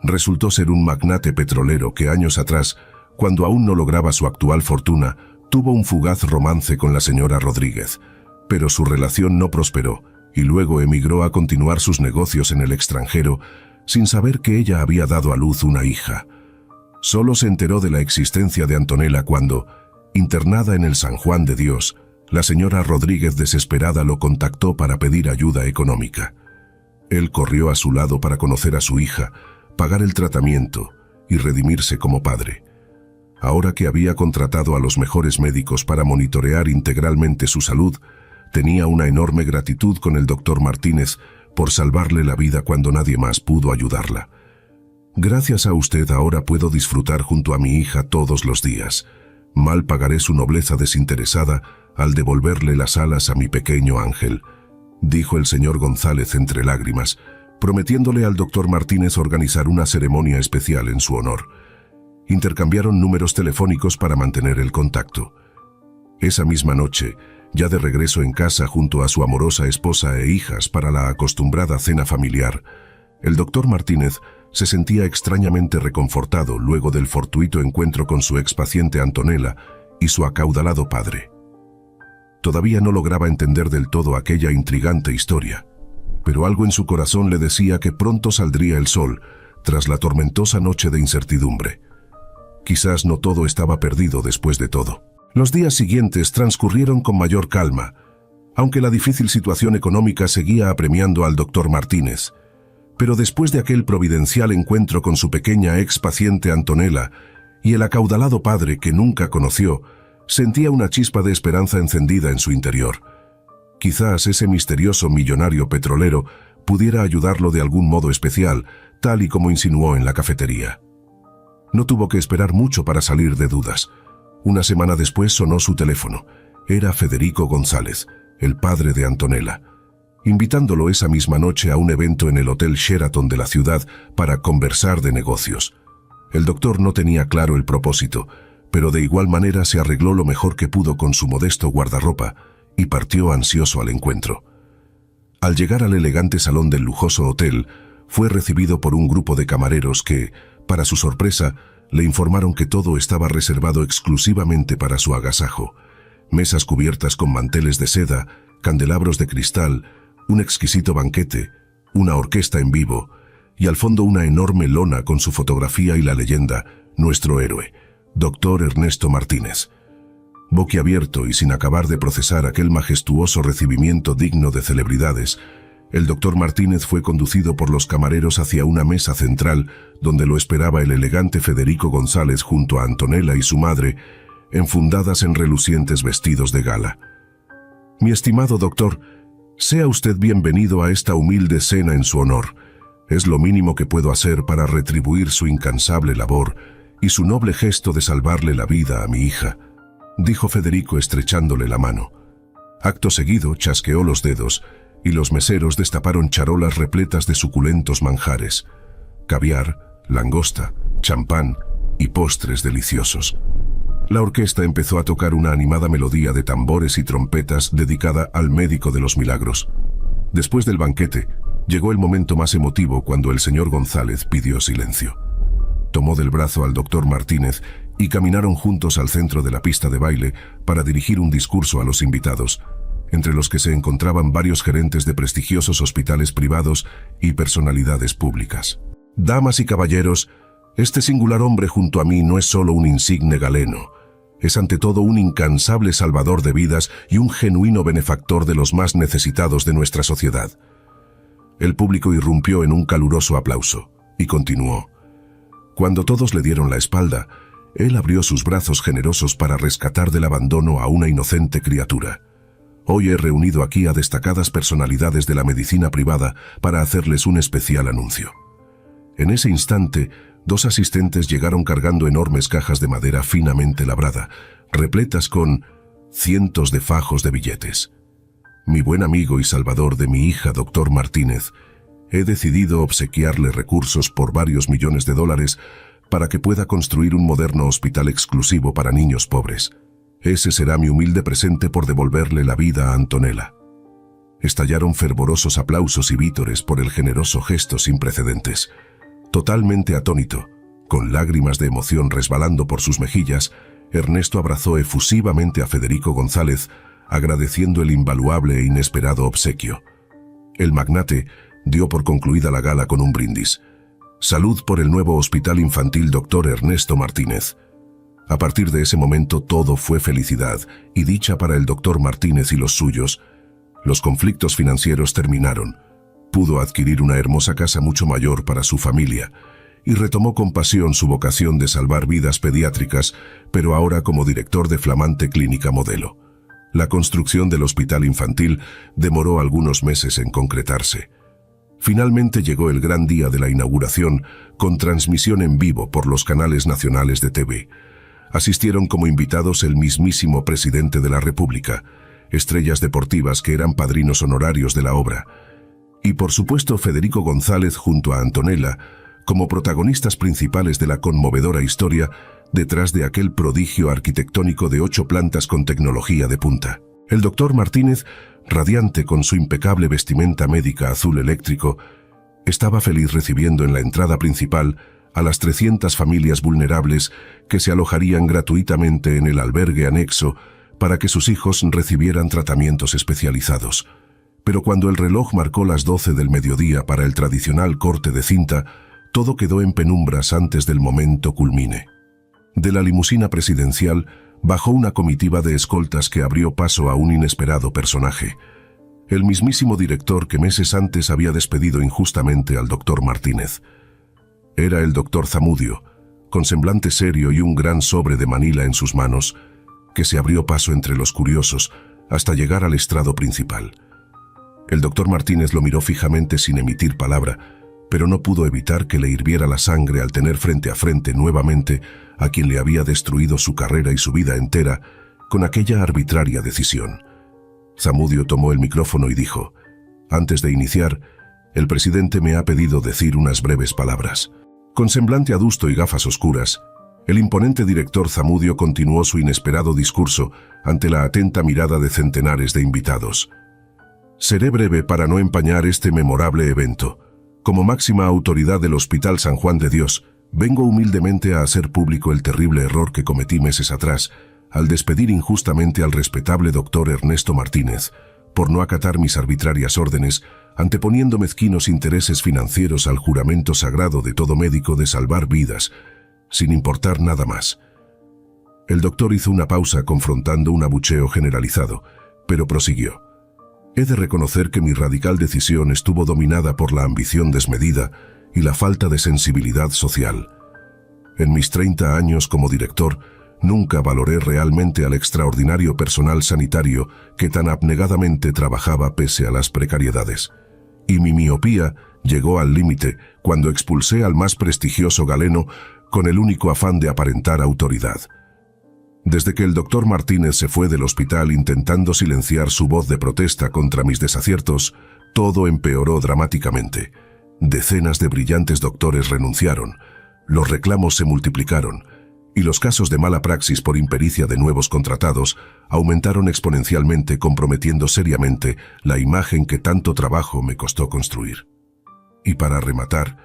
Resultó ser un magnate petrolero que años atrás, cuando aún no lograba su actual fortuna, tuvo un fugaz romance con la señora Rodríguez, pero su relación no prosperó y luego emigró a continuar sus negocios en el extranjero sin saber que ella había dado a luz una hija. Solo se enteró de la existencia de Antonella cuando, internada en el San Juan de Dios, la señora Rodríguez desesperada lo contactó para pedir ayuda económica. Él corrió a su lado para conocer a su hija, pagar el tratamiento y redimirse como padre. Ahora que había contratado a los mejores médicos para monitorear integralmente su salud, tenía una enorme gratitud con el doctor Martínez por salvarle la vida cuando nadie más pudo ayudarla. Gracias a usted ahora puedo disfrutar junto a mi hija todos los días. Mal pagaré su nobleza desinteresada al devolverle las alas a mi pequeño ángel, dijo el señor González entre lágrimas, prometiéndole al doctor Martínez organizar una ceremonia especial en su honor. Intercambiaron números telefónicos para mantener el contacto. Esa misma noche, ya de regreso en casa junto a su amorosa esposa e hijas para la acostumbrada cena familiar, el doctor Martínez se sentía extrañamente reconfortado luego del fortuito encuentro con su expaciente Antonella y su acaudalado padre. Todavía no lograba entender del todo aquella intrigante historia, pero algo en su corazón le decía que pronto saldría el sol tras la tormentosa noche de incertidumbre. Quizás no todo estaba perdido después de todo. Los días siguientes transcurrieron con mayor calma, aunque la difícil situación económica seguía apremiando al doctor Martínez. Pero después de aquel providencial encuentro con su pequeña ex-paciente Antonella y el acaudalado padre que nunca conoció, sentía una chispa de esperanza encendida en su interior. Quizás ese misterioso millonario petrolero pudiera ayudarlo de algún modo especial, tal y como insinuó en la cafetería. No tuvo que esperar mucho para salir de dudas. Una semana después sonó su teléfono. Era Federico González, el padre de Antonella, invitándolo esa misma noche a un evento en el Hotel Sheraton de la ciudad para conversar de negocios. El doctor no tenía claro el propósito, pero de igual manera se arregló lo mejor que pudo con su modesto guardarropa y partió ansioso al encuentro. Al llegar al elegante salón del lujoso hotel, fue recibido por un grupo de camareros que, para su sorpresa, le informaron que todo estaba reservado exclusivamente para su agasajo. Mesas cubiertas con manteles de seda, candelabros de cristal, un exquisito banquete, una orquesta en vivo y al fondo una enorme lona con su fotografía y la leyenda «Nuestro héroe, Dr. Ernesto Martínez». Boquiabierto y sin acabar de procesar aquel majestuoso recibimiento digno de celebridades, el doctor Martínez fue conducido por los camareros hacia una mesa central donde lo esperaba el elegante Federico González junto a Antonella y su madre, enfundadas en relucientes vestidos de gala. «Mi estimado doctor, sea usted bienvenido a esta humilde cena en su honor. Es lo mínimo que puedo hacer para retribuir su incansable labor y su noble gesto de salvarle la vida a mi hija», dijo Federico estrechándole la mano. Acto seguido chasqueó los dedos y los meseros destaparon charolas repletas de suculentos manjares, caviar, langosta, champán y postres deliciosos. La orquesta empezó a tocar una animada melodía de tambores y trompetas dedicada al médico de los milagros. Después del banquete, llegó el momento más emotivo cuando el señor González pidió silencio. Tomó del brazo al doctor Martínez y caminaron juntos al centro de la pista de baile para dirigir un discurso a los invitados, entre los que se encontraban varios gerentes de prestigiosos hospitales privados y personalidades públicas. «Damas y caballeros, este singular hombre junto a mí no es solo un insigne galeno, es ante todo un incansable salvador de vidas y un genuino benefactor de los más necesitados de nuestra sociedad». El público irrumpió en un caluroso aplauso y continuó. Cuando todos le dieron la espalda, él abrió sus brazos generosos para rescatar del abandono a una inocente criatura. Hoy he reunido aquí a destacadas personalidades de la medicina privada para hacerles un especial anuncio. En ese instante, 2 asistentes llegaron cargando enormes cajas de madera finamente labrada, repletas con cientos de fajos de billetes. Mi buen amigo y salvador de mi hija, doctor Martínez, he decidido obsequiarle recursos por varios millones de dólares para que pueda construir un moderno hospital exclusivo para niños pobres. Ese será mi humilde presente por devolverle la vida a Antonella. Estallaron fervorosos aplausos y vítores por el generoso gesto sin precedentes. Totalmente atónito, con lágrimas de emoción resbalando por sus mejillas, Ernesto abrazó efusivamente a Federico González, agradeciendo el invaluable e inesperado obsequio. El magnate dio por concluida la gala con un brindis. Salud por el nuevo hospital infantil Dr. Ernesto Martínez. A partir de ese momento todo fue felicidad y dicha para el Dr. Martínez y los suyos. Los conflictos financieros terminaron. Pudo adquirir una hermosa casa mucho mayor para su familia y retomó con pasión su vocación de salvar vidas pediátricas, pero ahora como director de flamante clínica modelo. La construcción del hospital infantil demoró algunos meses en concretarse. Finalmente llegó el gran día de la inauguración, con transmisión en vivo por los canales nacionales de TV. Asistieron como invitados el mismísimo presidente de la República, estrellas deportivas que eran padrinos honorarios de la obra, y por supuesto Federico González junto a Antonella, como protagonistas principales de la conmovedora historia detrás de aquel prodigio arquitectónico de 8 plantas con tecnología de punta. El doctor Martínez, radiante con su impecable vestimenta médica azul eléctrico, estaba feliz recibiendo en la entrada principal a las 300 familias vulnerables que se alojarían gratuitamente en el albergue anexo para que sus hijos recibieran tratamientos especializados. Pero cuando el reloj marcó las 12 del mediodía para el tradicional corte de cinta, todo quedó en penumbras antes del momento culmine. De la limusina presidencial bajó una comitiva de escoltas que abrió paso a un inesperado personaje. El mismísimo director que meses antes había despedido injustamente al doctor Martínez. Era el doctor Zamudio, con semblante serio y un gran sobre de Manila en sus manos, que se abrió paso entre los curiosos hasta llegar al estrado principal. El doctor Martínez lo miró fijamente sin emitir palabra, pero no pudo evitar que le hirviera la sangre al tener frente a frente nuevamente a quien le había destruido su carrera y su vida entera con aquella arbitraria decisión. Zamudio tomó el micrófono y dijo: «Antes de iniciar, el presidente me ha pedido decir unas breves palabras». Con semblante adusto y gafas oscuras, el imponente director Zamudio continuó su inesperado discurso ante la atenta mirada de centenares de invitados. «Seré breve para no empañar este memorable evento. Como máxima autoridad del Hospital San Juan de Dios, vengo humildemente a hacer público el terrible error que cometí meses atrás al despedir injustamente al respetable doctor Ernesto Martínez por no acatar mis arbitrarias órdenes, anteponiendo mezquinos intereses financieros al juramento sagrado de todo médico de salvar vidas, sin importar nada más». El doctor hizo una pausa confrontando un abucheo generalizado, pero prosiguió: «He de reconocer que mi radical decisión estuvo dominada por la ambición desmedida y la falta de sensibilidad social. En mis 30 años como director, nunca valoré realmente al extraordinario personal sanitario que tan abnegadamente trabajaba pese a las precariedades. Y mi miopía llegó al límite cuando expulsé al más prestigioso galeno con el único afán de aparentar autoridad. Desde que el doctor Martínez se fue del hospital intentando silenciar su voz de protesta contra mis desaciertos, todo empeoró dramáticamente. Decenas de brillantes doctores renunciaron, los reclamos se multiplicaron, y los casos de mala praxis por impericia de nuevos contratados aumentaron exponencialmente, comprometiendo seriamente la imagen que tanto trabajo me costó construir. Y para rematar,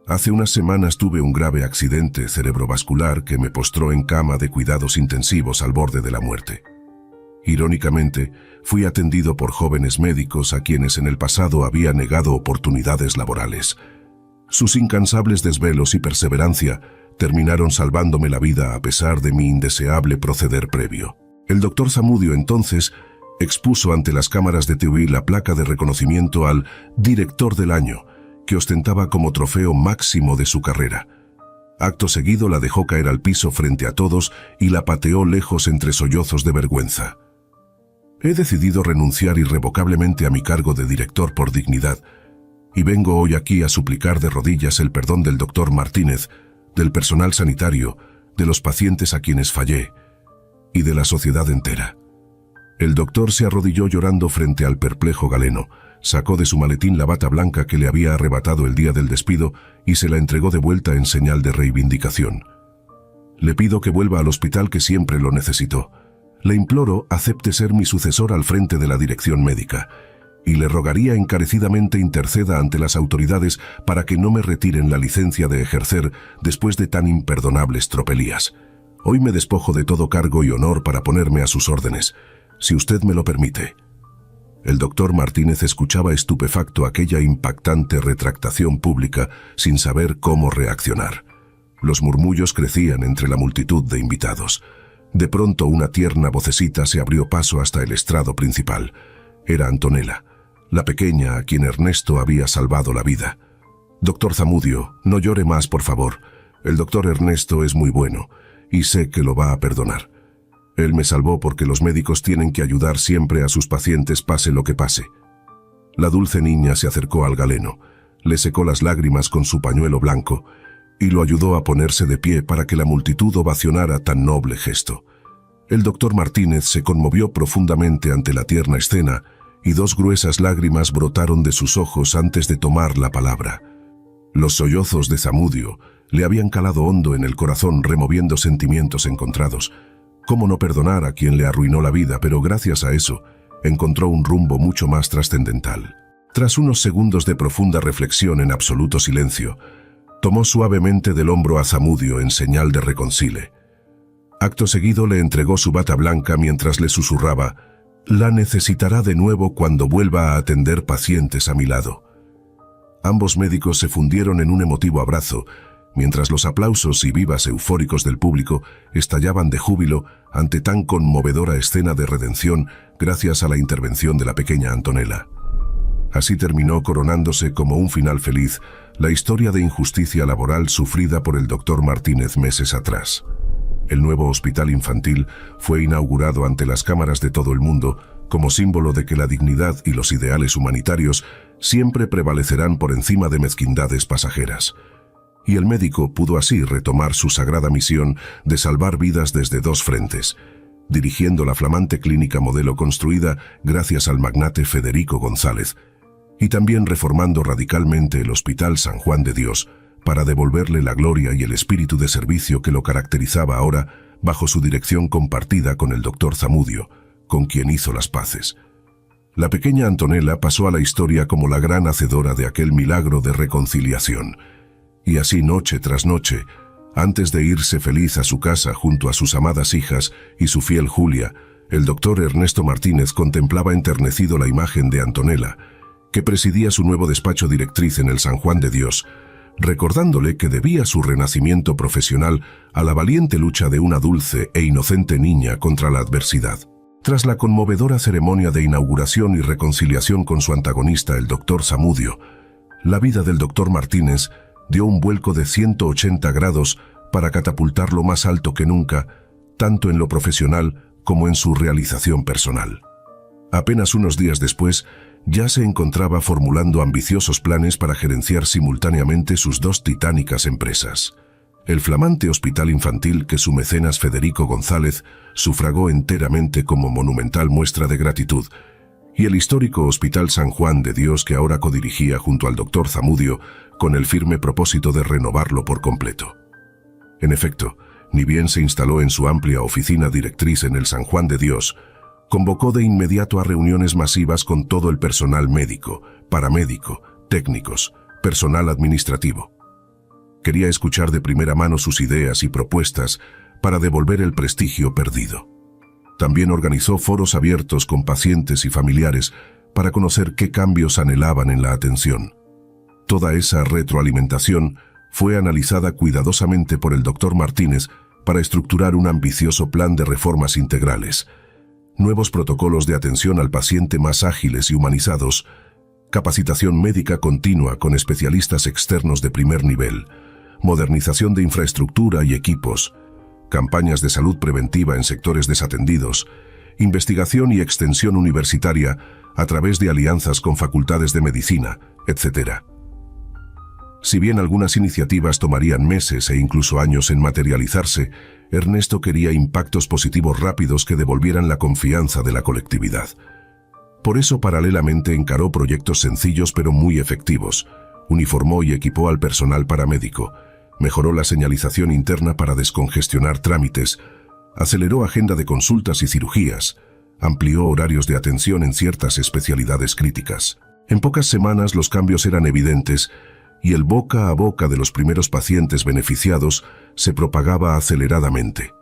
hace unas semanas tuve un grave accidente cerebrovascular que me postró en cama de cuidados intensivos al borde de la muerte. Irónicamente, fui atendido por jóvenes médicos a quienes en el pasado había negado oportunidades laborales. Sus incansables desvelos y perseverancia terminaron salvándome la vida a pesar de mi indeseable proceder previo. El doctor Zamudio entonces expuso ante las cámaras de TV la placa de reconocimiento al director del año, que ostentaba como trofeo máximo de su carrera. Acto seguido la dejó caer al piso frente a todos y la pateó lejos entre sollozos de vergüenza. He decidido renunciar irrevocablemente a mi cargo de director por dignidad, y vengo hoy aquí a suplicar de rodillas el perdón del doctor Martínez, del personal sanitario, de los pacientes a quienes fallé, y de la sociedad entera. El doctor se arrodilló llorando frente al perplejo Galeno, sacó de su maletín la bata blanca que le había arrebatado el día del despido y se la entregó de vuelta en señal de reivindicación. Le pido que vuelva al hospital que siempre lo necesitó. Le imploro acepte ser mi sucesor al frente de la dirección médica, y le rogaría encarecidamente interceda ante las autoridades para que no me retiren la licencia de ejercer después de tan imperdonables tropelías. Hoy me despojo de todo cargo y honor para ponerme a sus órdenes, si usted me lo permite. El doctor Martínez escuchaba estupefacto aquella impactante retractación pública sin saber cómo reaccionar. Los murmullos crecían entre la multitud de invitados. De pronto una tierna vocecita se abrió paso hasta el estrado principal. Era Antonella, la pequeña a quien Ernesto había salvado la vida. «Doctor Zamudio, no llore más, por favor. El doctor Ernesto es muy bueno, y sé que lo va a perdonar. Él me salvó porque los médicos tienen que ayudar siempre a sus pacientes pase lo que pase». La dulce niña se acercó al Galeno, le secó las lágrimas con su pañuelo blanco y lo ayudó a ponerse de pie para que la multitud ovacionara tan noble gesto. El doctor Martínez se conmovió profundamente ante la tierna escena y 2 gruesas lágrimas brotaron de sus ojos antes de tomar la palabra. Los sollozos de Zamudio le habían calado hondo en el corazón, removiendo sentimientos encontrados. Cómo no perdonar a quien le arruinó la vida, pero gracias a eso encontró un rumbo mucho más trascendental. Tras unos segundos de profunda reflexión en absoluto silencio, tomó suavemente del hombro a Zamudio en señal de reconcile. Acto seguido le entregó su bata blanca mientras le susurraba: «La necesitará de nuevo cuando vuelva a atender pacientes a mi lado». Ambos médicos se fundieron en un emotivo abrazo, mientras los aplausos y vivas eufóricos del público estallaban de júbilo ante tan conmovedora escena de redención gracias a la intervención de la pequeña Antonella. Así terminó, coronándose como un final feliz, la historia de injusticia laboral sufrida por el doctor Martínez meses atrás. El nuevo hospital infantil fue inaugurado ante las cámaras de todo el mundo como símbolo de que la dignidad y los ideales humanitarios siempre prevalecerán por encima de mezquindades pasajeras. Y el médico pudo así retomar su sagrada misión de salvar vidas desde 2 frentes, dirigiendo la flamante clínica modelo construida gracias al magnate Federico González, y también reformando radicalmente el Hospital San Juan de Dios para devolverle la gloria y el espíritu de servicio que lo caracterizaba ahora bajo su dirección compartida con el doctor Zamudio, con quien hizo las paces. La pequeña Antonella pasó a la historia como la gran hacedora de aquel milagro de reconciliación. Y así noche tras noche, antes de irse feliz a su casa junto a sus amadas hijas y su fiel Julia, el doctor Ernesto Martínez contemplaba enternecido la imagen de Antonella, que presidía su nuevo despacho directriz en el San Juan de Dios, recordándole que debía su renacimiento profesional a la valiente lucha de una dulce e inocente niña contra la adversidad. Tras la conmovedora ceremonia de inauguración y reconciliación con su antagonista, el doctor Zamudio, la vida del doctor Martínez dio un vuelco de 180 grados para catapultarlo más alto que nunca, tanto en lo profesional como en su realización personal. Apenas unos días después, ya se encontraba formulando ambiciosos planes para gerenciar simultáneamente sus 2 titánicas empresas. El flamante hospital infantil que su mecenas Federico González sufragó enteramente como monumental muestra de gratitud, y el histórico Hospital San Juan de Dios que ahora codirigía junto al doctor Zamudio con el firme propósito de renovarlo por completo. En efecto, ni bien se instaló en su amplia oficina directriz en el San Juan de Dios, convocó de inmediato a reuniones masivas con todo el personal médico, paramédico, técnicos, personal administrativo. Quería escuchar de primera mano sus ideas y propuestas para devolver el prestigio perdido. También organizó foros abiertos con pacientes y familiares para conocer qué cambios anhelaban en la atención. Toda esa retroalimentación fue analizada cuidadosamente por el doctor Martínez para estructurar un ambicioso plan de reformas integrales, nuevos protocolos de atención al paciente más ágiles y humanizados, capacitación médica continua con especialistas externos de primer nivel, modernización de infraestructura y equipos, campañas de salud preventiva en sectores desatendidos, investigación y extensión universitaria a través de alianzas con facultades de medicina, etc. Si bien algunas iniciativas tomarían meses e incluso años en materializarse, Ernesto quería impactos positivos rápidos que devolvieran la confianza de la colectividad. Por eso, paralelamente, encaró proyectos sencillos pero muy efectivos. Uniformó y equipó al personal paramédico, mejoró la señalización interna para descongestionar trámites, aceleró agenda de consultas y cirugías, amplió horarios de atención en ciertas especialidades críticas. En pocas semanas los cambios eran evidentes y el boca a boca de los primeros pacientes beneficiados se propagaba aceleradamente.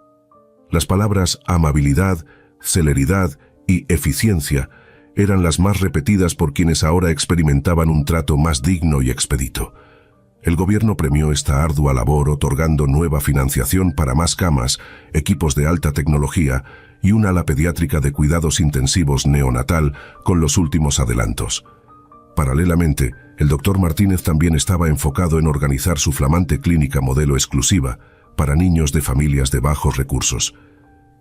Las palabras amabilidad, celeridad y eficiencia eran las más repetidas por quienes ahora experimentaban un trato más digno y expedito. El gobierno premió esta ardua labor otorgando nueva financiación para más camas, equipos de alta tecnología y una ala pediátrica de cuidados intensivos neonatal con los últimos adelantos. Paralelamente, el Dr. Martínez también estaba enfocado en organizar su flamante clínica modelo exclusiva para niños de familias de bajos recursos.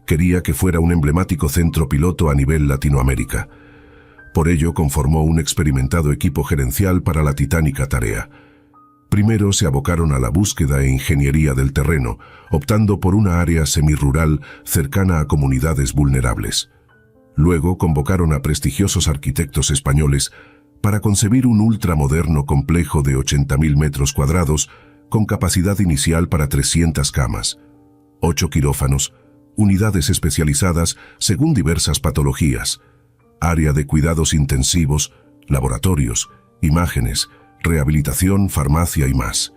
Quería que fuera un emblemático centro piloto a nivel Latinoamérica. Por ello, conformó un experimentado equipo gerencial para la titánica tarea. Primero se abocaron a la búsqueda e ingeniería del terreno, optando por una área semirural cercana a comunidades vulnerables. Luego convocaron a prestigiosos arquitectos españoles para concebir un ultramoderno complejo de 80.000 metros cuadrados con capacidad inicial para 300 camas, 8 quirófanos, unidades especializadas según diversas patologías, área de cuidados intensivos, laboratorios, imágenes, rehabilitación, farmacia y más.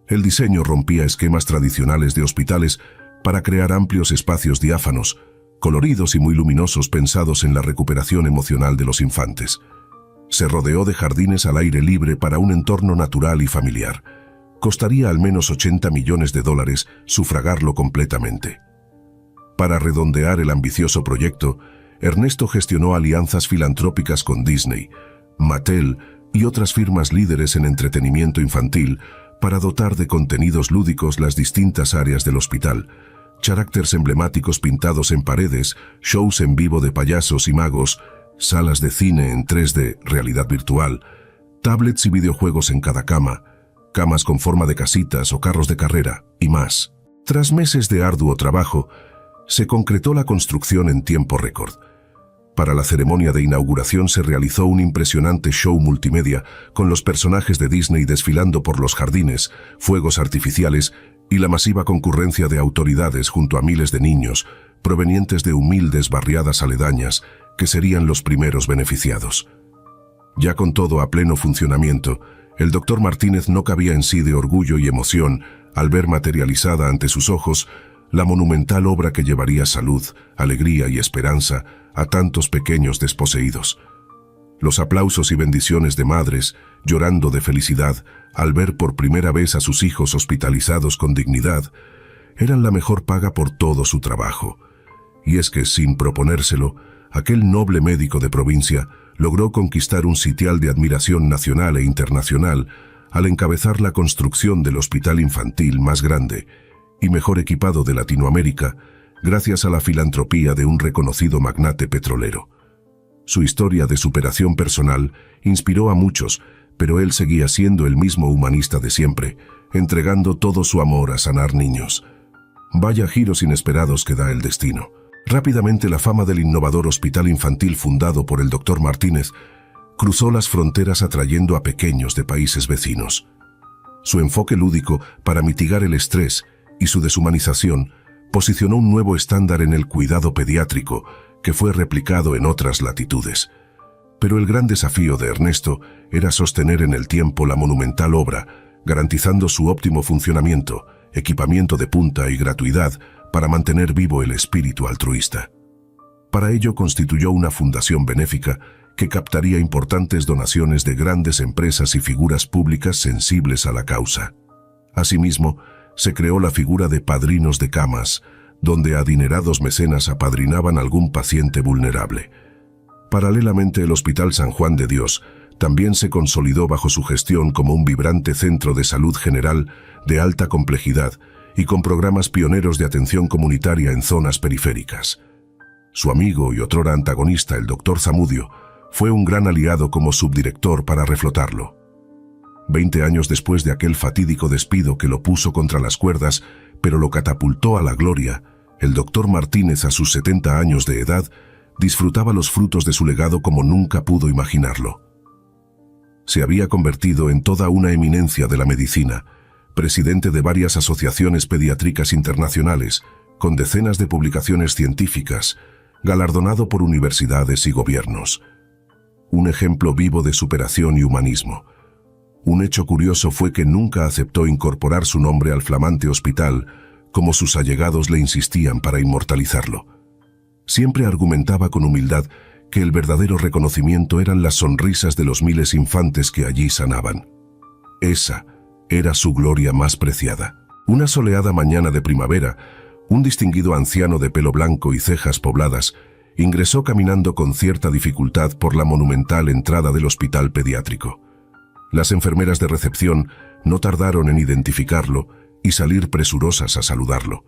El diseño rompía esquemas tradicionales de hospitales para crear amplios espacios diáfanos, coloridos y muy luminosos pensados en la recuperación emocional de los infantes. Se rodeó de jardines al aire libre para un entorno natural y familiar. Costaría al menos $80 millones sufragarlo completamente. Para redondear el ambicioso proyecto, Ernesto gestionó alianzas filantrópicas con Disney, Mattel y otras firmas líderes en entretenimiento infantil para dotar de contenidos lúdicos las distintas áreas del hospital, characters emblemáticos pintados en paredes, shows en vivo de payasos y magos, salas de cine en 3D, realidad virtual, tablets y videojuegos en cada cama, camas con forma de casitas o carros de carrera, y más. Tras meses de arduo trabajo, se concretó la construcción en tiempo récord. Para la ceremonia de inauguración se realizó un impresionante show multimedia con los personajes de Disney desfilando por los jardines, fuegos artificiales y la masiva concurrencia de autoridades junto a miles de niños provenientes de humildes barriadas aledañas que serían los primeros beneficiados. Ya con todo a pleno funcionamiento, el Dr. Martínez no cabía en sí de orgullo y emoción al ver materializada ante sus ojos la monumental obra que llevaría salud, alegría y esperanza a tantos pequeños desposeídos. Los aplausos y bendiciones de madres, llorando de felicidad al ver por primera vez a sus hijos hospitalizados con dignidad, eran la mejor paga por todo su trabajo. Y es que, sin proponérselo, aquel noble médico de provincia logró conquistar un sitial de admiración nacional e internacional al encabezar la construcción del hospital infantil más grande y mejor equipado de Latinoamérica, gracias a la filantropía de un reconocido magnate petrolero. Su historia de superación personal inspiró a muchos, pero él seguía siendo el mismo humanista de siempre, entregando todo su amor a sanar niños. Vaya giros inesperados que da el destino. Rápidamente la fama del innovador hospital infantil fundado por el Dr. Martínez cruzó las fronteras atrayendo a pequeños de países vecinos. Su enfoque lúdico para mitigar el estrés y su deshumanización posicionó un nuevo estándar en el cuidado pediátrico que fue replicado en otras latitudes. Pero el gran desafío de Ernesto era sostener en el tiempo la monumental obra, garantizando su óptimo funcionamiento, equipamiento de punta y gratuidad para mantener vivo el espíritu altruista. Para ello constituyó una fundación benéfica que captaría importantes donaciones de grandes empresas y figuras públicas sensibles a la causa. Asimismo, se creó la figura de padrinos de camas, donde adinerados mecenas apadrinaban a algún paciente vulnerable. Paralelamente, el Hospital San Juan de Dios también se consolidó bajo su gestión como un vibrante centro de salud general de alta complejidad y con programas pioneros de atención comunitaria en zonas periféricas. Su amigo y otrora antagonista, el doctor Zamudio, fue un gran aliado como subdirector para reflotarlo. 20 años después de aquel fatídico despido que lo puso contra las cuerdas, pero lo catapultó a la gloria, el doctor Martínez, a sus 70 años de edad, disfrutaba los frutos de su legado como nunca pudo imaginarlo. Se había convertido en toda una eminencia de la medicina, presidente de varias asociaciones pediátricas internacionales, con decenas de publicaciones científicas, galardonado por universidades y gobiernos. Un ejemplo vivo de superación y humanismo. Un hecho curioso fue que nunca aceptó incorporar su nombre al flamante hospital, como sus allegados le insistían para inmortalizarlo. Siempre argumentaba con humildad que el verdadero reconocimiento eran las sonrisas de los miles infantes que allí sanaban. Esa era su gloria más preciada. Una soleada mañana de primavera, un distinguido anciano de pelo blanco y cejas pobladas ingresó caminando con cierta dificultad por la monumental entrada del hospital pediátrico. Las enfermeras de recepción no tardaron en identificarlo y salir presurosas a saludarlo.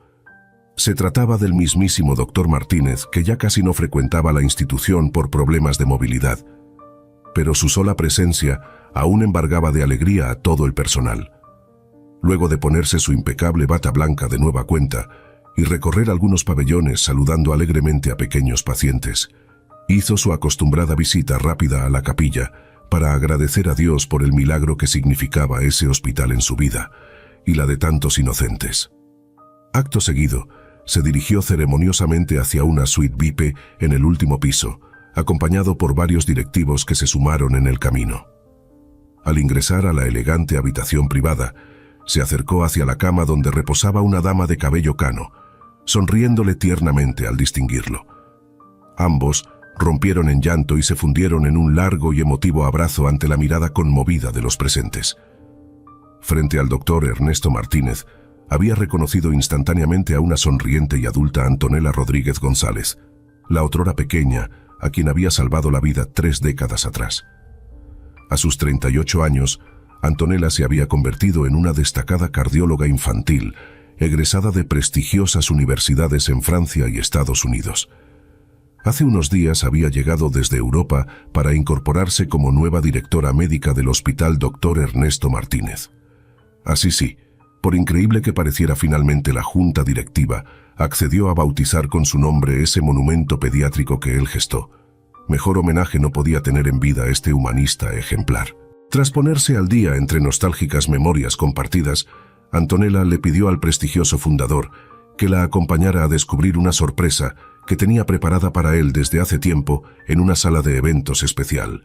Se trataba del mismísimo doctor Martínez, que ya casi no frecuentaba la institución por problemas de movilidad. Pero su sola presencia aún embargaba de alegría a todo el personal. Luego de ponerse su impecable bata blanca de nueva cuenta y recorrer algunos pabellones saludando alegremente a pequeños pacientes, hizo su acostumbrada visita rápida a la capilla para agradecer a Dios por el milagro que significaba ese hospital en su vida y la de tantos inocentes. Acto seguido, se dirigió ceremoniosamente hacia una suite VIP en el último piso, acompañado por varios directivos que se sumaron en el camino. Al ingresar a la elegante habitación privada, se acercó hacia la cama donde reposaba una dama de cabello cano, sonriéndole tiernamente al distinguirlo. Ambos rompieron en llanto y se fundieron en un largo y emotivo abrazo ante la mirada conmovida de los presentes. Frente al doctor Ernesto Martínez, había reconocido instantáneamente a una sonriente y adulta Antonella Rodríguez González, la otrora pequeña a quien había salvado la vida 3 décadas atrás. A sus 38 años, Antonella se había convertido en una destacada cardióloga infantil, egresada de prestigiosas universidades en Francia y Estados Unidos. Hace unos días había llegado desde Europa para incorporarse como nueva directora médica del Hospital Dr. Ernesto Martínez. Así sí, por increíble que pareciera, finalmente la junta directiva accedió a bautizar con su nombre ese monumento pediátrico que él gestó. Mejor homenaje no podía tener en vida este humanista ejemplar. Tras ponerse al día entre nostálgicas memorias compartidas, Antonella le pidió al prestigioso fundador que la acompañara a descubrir una sorpresa que tenía preparada para él desde hace tiempo en una sala de eventos especial.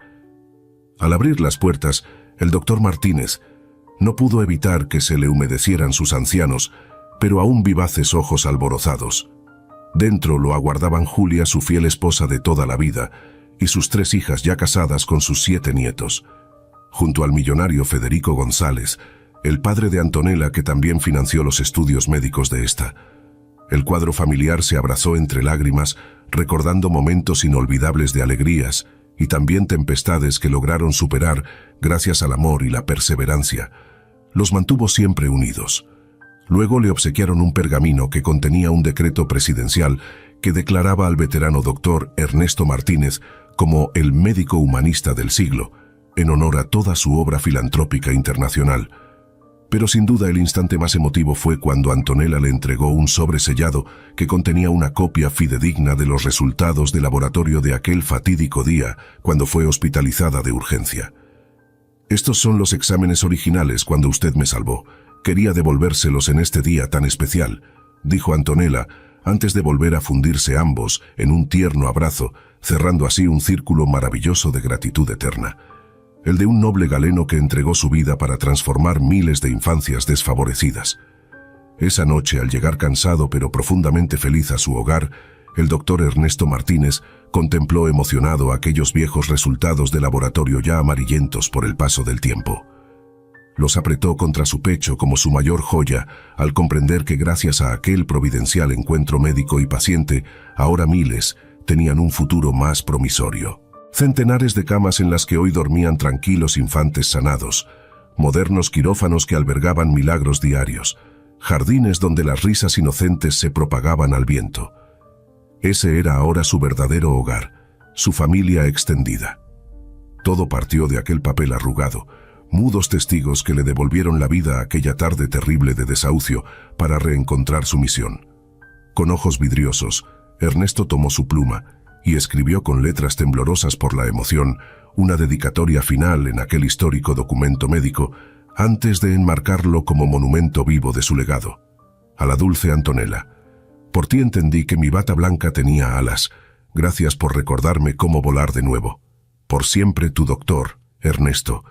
Al abrir las puertas, el doctor Martínez no pudo evitar que se le humedecieran sus ancianos, pero aún vivaces ojos alborozados. Dentro lo aguardaban Julia, su fiel esposa de toda la vida, y sus 3 hijas ya casadas con sus 7 nietos. Junto al millonario Federico González, el padre de Antonella, que también financió los estudios médicos de esta. El cuadro familiar se abrazó entre lágrimas, recordando momentos inolvidables de alegrías y también tempestades que lograron superar gracias al amor y la perseverancia. Los mantuvo siempre unidos. Luego le obsequiaron un pergamino que contenía un decreto presidencial que declaraba al veterano doctor Ernesto Martínez como el médico humanista del siglo, en honor a toda su obra filantrópica internacional. Pero sin duda el instante más emotivo fue cuando Antonella le entregó un sobre sellado que contenía una copia fidedigna de los resultados de laboratorio de aquel fatídico día cuando fue hospitalizada de urgencia. Estos son los exámenes originales cuando usted me salvó. Quería devolvérselos en este día tan especial, dijo Antonella, antes de volver a fundirse ambos en un tierno abrazo, cerrando así un círculo maravilloso de gratitud eterna. El de un noble galeno que entregó su vida para transformar miles de infancias desfavorecidas. Esa noche, al llegar cansado pero profundamente feliz a su hogar, el doctor Ernesto Martínez contempló emocionado aquellos viejos resultados de laboratorio ya amarillentos por el paso del tiempo. Los apretó contra su pecho como su mayor joya al comprender que gracias a aquel providencial encuentro médico y paciente, ahora miles tenían un futuro más promisorio. Centenares de camas en las que hoy dormían tranquilos infantes sanados, modernos quirófanos que albergaban milagros diarios, jardines donde las risas inocentes se propagaban al viento. Ese era ahora su verdadero hogar, su familia extendida. Todo partió de aquel papel arrugado, mudos testigos que le devolvieron la vida aquella tarde terrible de desahucio para reencontrar su misión. Con ojos vidriosos, Ernesto tomó su pluma y escribió con letras temblorosas por la emoción una dedicatoria final en aquel histórico documento médico antes de enmarcarlo como monumento vivo de su legado. A la dulce Antonella. Por ti entendí que mi bata blanca tenía alas. Gracias por recordarme cómo volar de nuevo. Por siempre tu doctor, Ernesto.